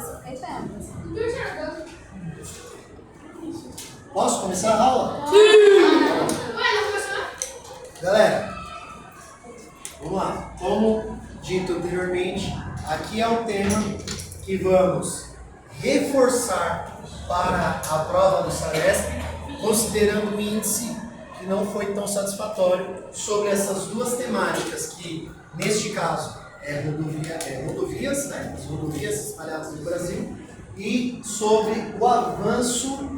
só fiquei vendo. Posso começar a aula? Galera, vamos lá. Como dito anteriormente, aqui é o tema que vamos reforçar para a prova do SAESP, considerando o índice que não foi tão satisfatório sobre essas duas temáticas, que neste caso rodovias, né? As rodovias espalhadas no Brasil, e sobre o avanço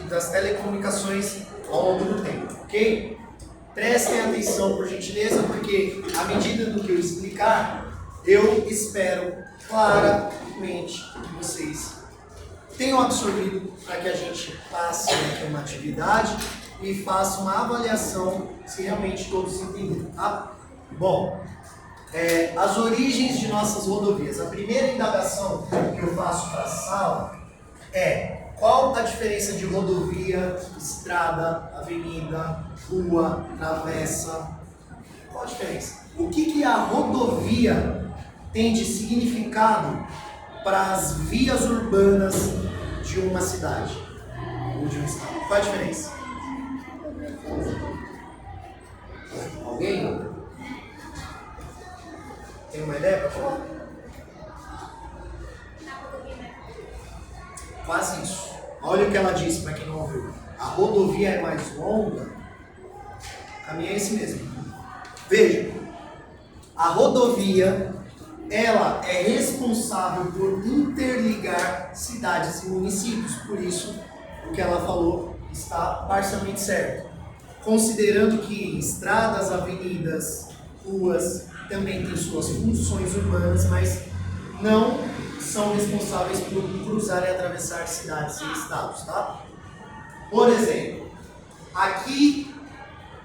das telecomunicações ao longo do tempo, ok? Prestem atenção, por gentileza, porque à medida do que eu explicar, eu espero claramente que vocês tenham absorvido para que a gente passe aqui uma atividade e faça uma avaliação se realmente todos entenderam, tá? Bom, as origens de nossas rodovias. A primeira indagação que eu faço para a sala é: qual a diferença de rodovia, estrada, avenida, rua, travessa? Qual a diferença? O que a rodovia tem de significado para as vias urbanas de uma cidade ou de um estado? Qual a diferença? Alguém? Tem uma ideia para falar? Quase isso. Olha o que ela disse para quem não ouviu. A rodovia é mais longa. O caminho é esse mesmo. Veja, a rodovia, ela é responsável por interligar cidades e municípios. Por isso, o que ela falou está parcialmente certo. Considerando que estradas, avenidas, ruas também têm suas funções urbanas, mas não são responsáveis por cruzar e atravessar cidades e estados, tá? Por exemplo, aqui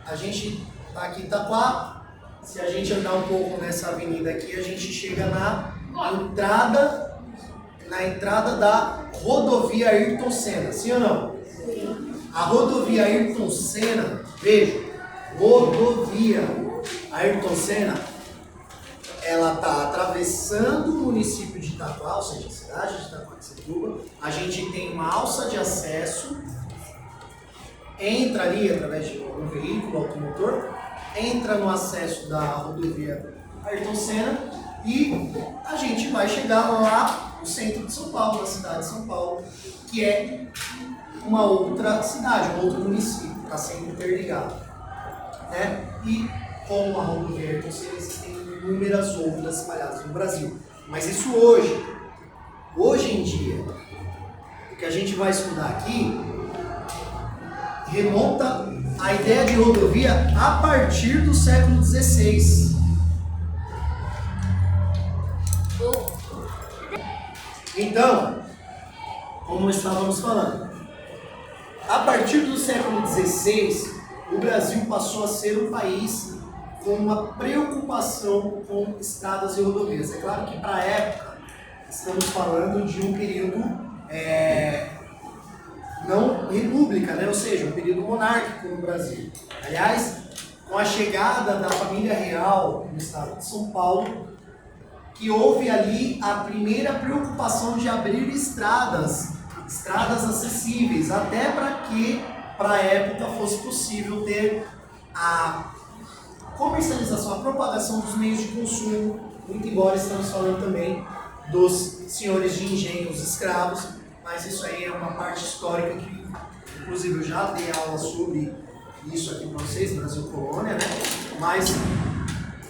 a gente está aqui em Itaquá. Se a gente andar um pouco nessa avenida aqui, a gente chega na entrada da rodovia Ayrton Senna, sim ou não? Sim. A rodovia Ayrton Senna, veja, rodovia Ayrton Senna, ela está atravessando o município de Itaquá, ou seja, a cidade de Itaquá. A gente tem uma alça de acesso, entra ali através de um veículo automotor, entra no acesso da rodovia Ayrton Senna e a gente vai chegar lá no centro de São Paulo, na cidade de São Paulo, que é uma outra cidade, um outro município, está sendo interligado, né? E com a rodovia Ayrton Senna existem inúmeras outras espalhadas no Brasil. Mas isso hoje em dia, o que a gente vai estudar aqui, remonta a ideia de rodovia a partir do século XVI. Então, como estávamos falando, a partir do século XVI, o Brasil passou a ser um país com uma preocupação com estradas e rodovias. É claro que para a época estamos falando de um período não república, né? Ou seja, um período monárquico no Brasil. Aliás, com a chegada da família real no estado de São Paulo, que houve ali a primeira preocupação de abrir estradas acessíveis, até para que, para a época, fosse possível ter a comercialização, a propagação dos meios de consumo, muito embora estamos falando também dos senhores de engenhos escravos, mas isso aí é uma parte histórica que, inclusive, eu já dei aula sobre isso aqui para vocês, Brasil Colônia, né? Mas,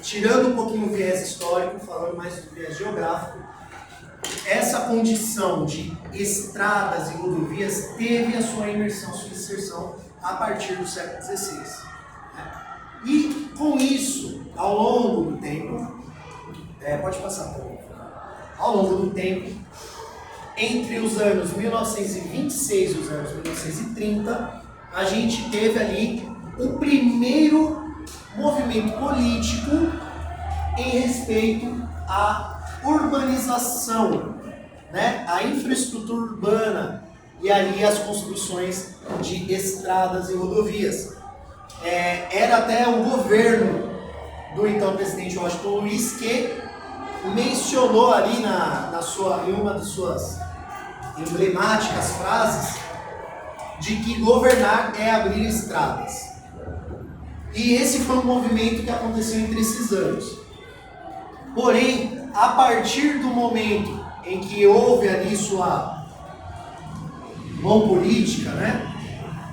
tirando um pouquinho o viés histórico, falando mais do viés geográfico, essa condição de estradas e rodovias teve a sua imersão, sua inserção a partir do século XVI. E com isso, ao longo do tempo, pode passar, por favor. Ao longo do tempo, entre os anos 1926 e os anos 1930, a gente teve ali o primeiro movimento político em respeito à urbanização, né? A infraestrutura urbana e ali as construções de estradas e rodovias. Era até o governo do então presidente Washington Luiz que mencionou ali em uma de suas emblemáticas frases de que governar é abrir estradas. E esse foi um movimento que aconteceu entre esses anos. Porém, a partir do momento em que houve ali sua mão política, né,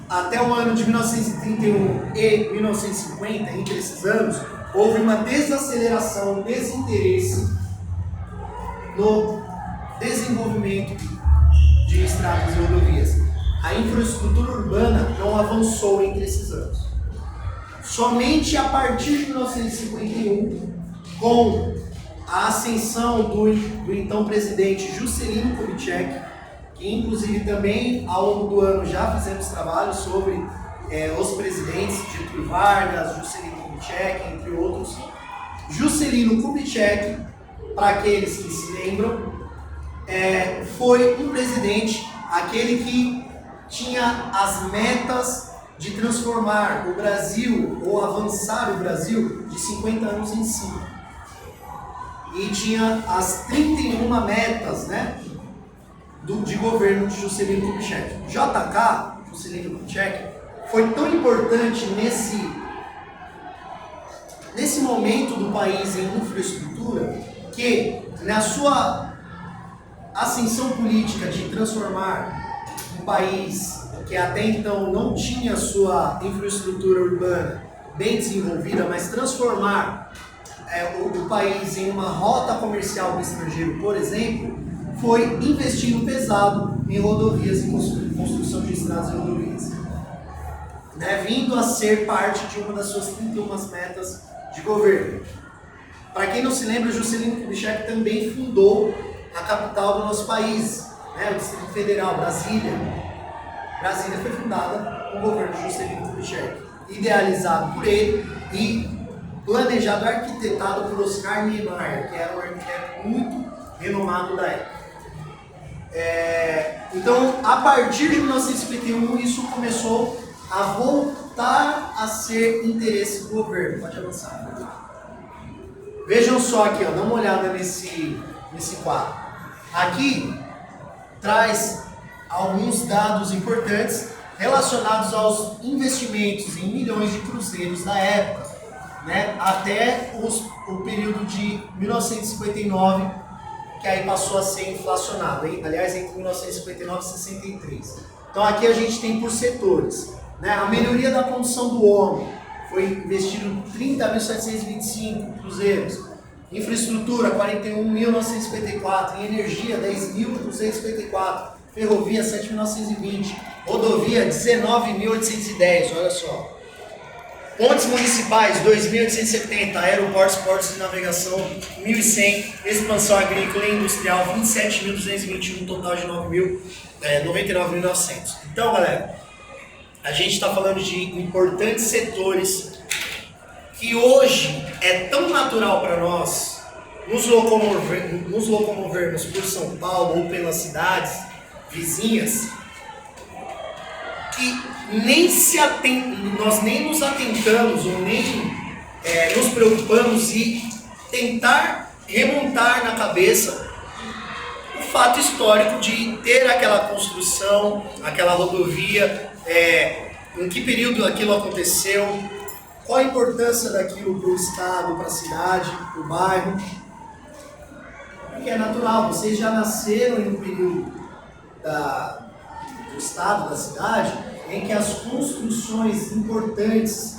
até o ano de 1931 e 1950, entre esses anos, houve uma desaceleração, um desinteresse no desenvolvimento de estradas e rodovias. A infraestrutura urbana não avançou entre esses anos. Somente a partir de 1951, com a ascensão do então presidente Juscelino Kubitschek, que inclusive também ao longo do ano já fizemos trabalho sobre os presidentes Getúlio Vargas, Juscelino Kubitschek, entre outros. Juscelino Kubitschek, para aqueles que se lembram, foi um presidente, aquele que tinha as metas de transformar o Brasil, ou avançar o Brasil, de 50 anos em 5. E tinha as 31 metas, né, de governo de Juscelino Kubitschek. JK, Juscelino Kubitschek, foi tão importante nesse momento do país em infraestrutura, que na sua ascensão política de transformar um país que até então não tinha sua infraestrutura urbana bem desenvolvida, mas transformar o país em uma rota comercial do estrangeiro, por exemplo, foi investindo pesado em rodovias e construção de estradas e rodovias, né, vindo a ser parte de uma das suas 31 metas de governo. Para quem não se lembra, Juscelino Kubitschek também fundou a capital do nosso país, né, o Distrito Federal, Brasília. Brasília foi fundada com o governo de Juscelino Kubitschek, idealizado por ele e planejado e arquitetado por Oscar Niemeyer, que era um arquiteto muito renomado da época. Então, a partir de 1951, isso começou a voltar a ser interesse do governo. Pode avançar. Vejam só aqui, ó, dá uma olhada nesse quadro. Aqui traz alguns dados importantes relacionados aos investimentos em milhões de cruzeiros da época, né, até o período de 1959, que aí passou a ser inflacionado, hein? Aliás, entre 1959 e 63. Então aqui a gente tem por setores, né? A melhoria da condição do homem, foi investido 30.725 cruzeiros. Infraestrutura, 41.954. Em energia, 10.254. Ferrovia, 7.920. Rodovia, 19.810. Olha só. Pontes municipais, 2.870. Aeroportos, portos de navegação, 1.100. Expansão agrícola e industrial, 27.221. Total de 99.900. Então, galera, a gente está falando de importantes setores que hoje é tão natural para nós nos locomovermos por São Paulo ou pelas cidades vizinhas, que nós nem nos atentamos ou nem nos preocupamos em tentar remontar na cabeça o fato histórico de ter aquela construção, aquela rodovia, em que período aquilo aconteceu, qual a importância daquilo para o estado, para a cidade, para o bairro. Porque é natural, vocês já nasceram em um período do estado, da cidade, em que as construções importantes,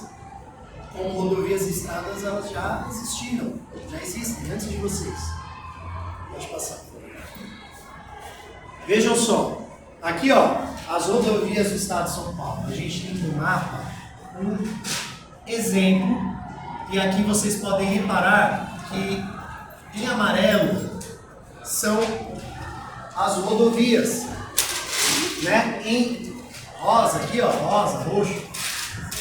como rodovias e estradas, elas já existiram, já existem antes de vocês. Pode passar. Vejam só, aqui ó, as rodovias do estado de São Paulo. A gente tem no mapa um exemplo, e aqui vocês podem reparar que em amarelo são as rodovias, né? Em rosa, aqui ó, rosa, roxo,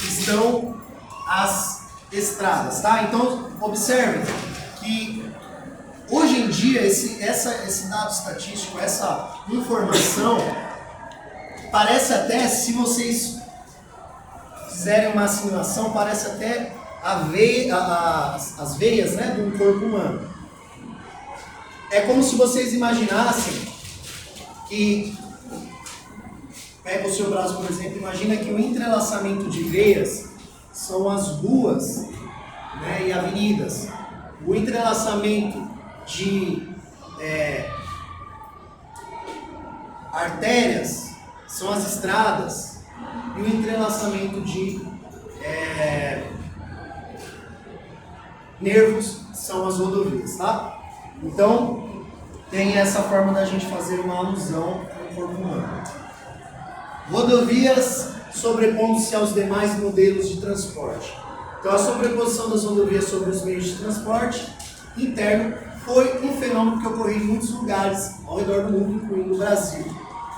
estão as estradas, tá? Então, observem que hoje em dia esse dado estatístico, essa informação, parece até, se vocês fizerem uma assimilação, parece até as veias, né, de um corpo humano. É como se vocês imaginassem que, pega o seu braço, por exemplo, imagina que o entrelaçamento de veias são as ruas, né, e avenidas. O entrelaçamento de artérias são as estradas e o entrelaçamento de nervos são as rodovias, tá? Então, tem essa forma da gente fazer uma alusão ao corpo humano. Rodovias sobrepondo-se aos demais modelos de transporte. Então, a sobreposição das rodovias sobre os meios de transporte interno foi um fenômeno que ocorreu em muitos lugares ao redor do mundo, incluindo o Brasil.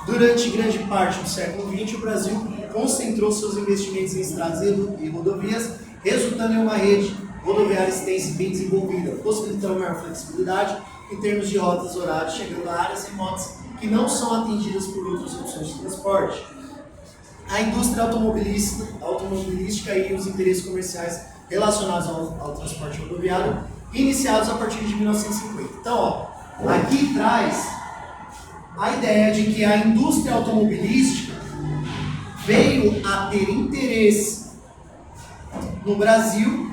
Durante grande parte do século XX, o Brasil concentrou seus investimentos em estradas e rodovias, resultando em uma rede rodoviária extensa e bem desenvolvida, possibilitando maior flexibilidade em termos de rotas horárias, chegando a áreas remotas que não são atendidas por outras opções de transporte. A indústria automobilística e os interesses comerciais relacionados ao transporte rodoviário, iniciados a partir de 1950. Então, aqui traz a ideia de que a indústria automobilística veio a ter interesse no Brasil,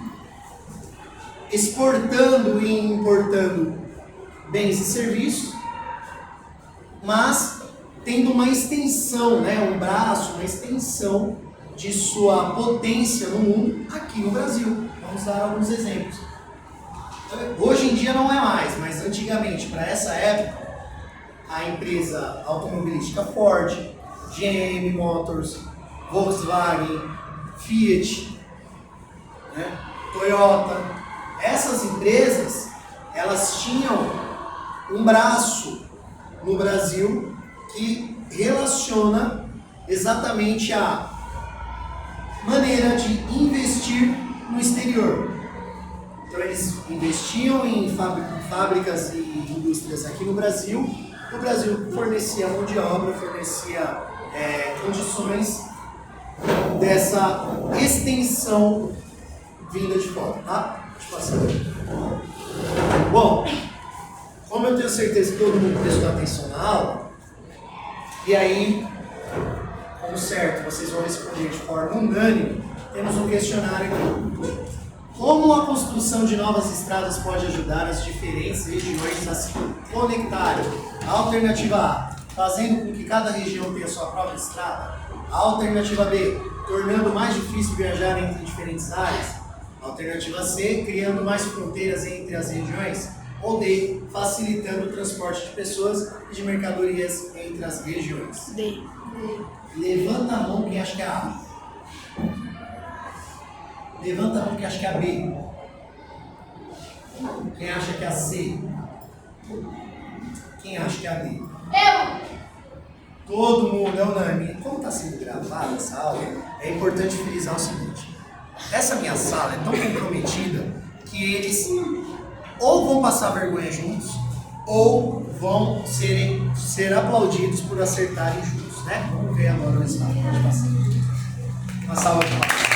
exportando e importando bens e serviços, mas tendo uma extensão, um braço, uma extensão de sua potência no mundo aqui no Brasil. Vamos dar alguns exemplos. Hoje em dia não é mais, mas antigamente, para essa época, a empresa automobilística Ford, GM Motors, Volkswagen, Fiat, Toyota, essas empresas, elas tinham um braço no Brasil que relaciona exatamente a maneira de investir no exterior. Então eles investiam em fábricas e indústrias aqui no Brasil. O Brasil fornecia mão de obra, fornecia condições dessa extensão vinda de fora, tá? Deixa eu passar. Bom, como eu tenho certeza que todo mundo prestou atenção na aula, e aí, como certo, vocês vão responder de forma unânime, temos um questionário aqui. Como a construção de novas estradas pode ajudar as diferentes regiões a se conectarem? A alternativa A, fazendo com que cada região tenha sua própria estrada. A alternativa B, tornando mais difícil viajar entre diferentes áreas. A alternativa C, criando mais fronteiras entre as regiões. Ou D, facilitando o transporte de pessoas e de mercadorias entre as regiões. D. Levanta a mão quem acha que é a A. Levanta a mão quem acha que é a B. Quem acha que é a C? Quem acha que é a D? Eu! Todo mundo é unânime. Como está sendo gravada essa aula, é importante frisar o seguinte. Essa minha sala é tão comprometida que eles ou vão passar vergonha juntos ou vão ser aplaudidos por acertarem juntos, né? Vamos ver agora o resultado. Pode passar. Uma salva de palmas.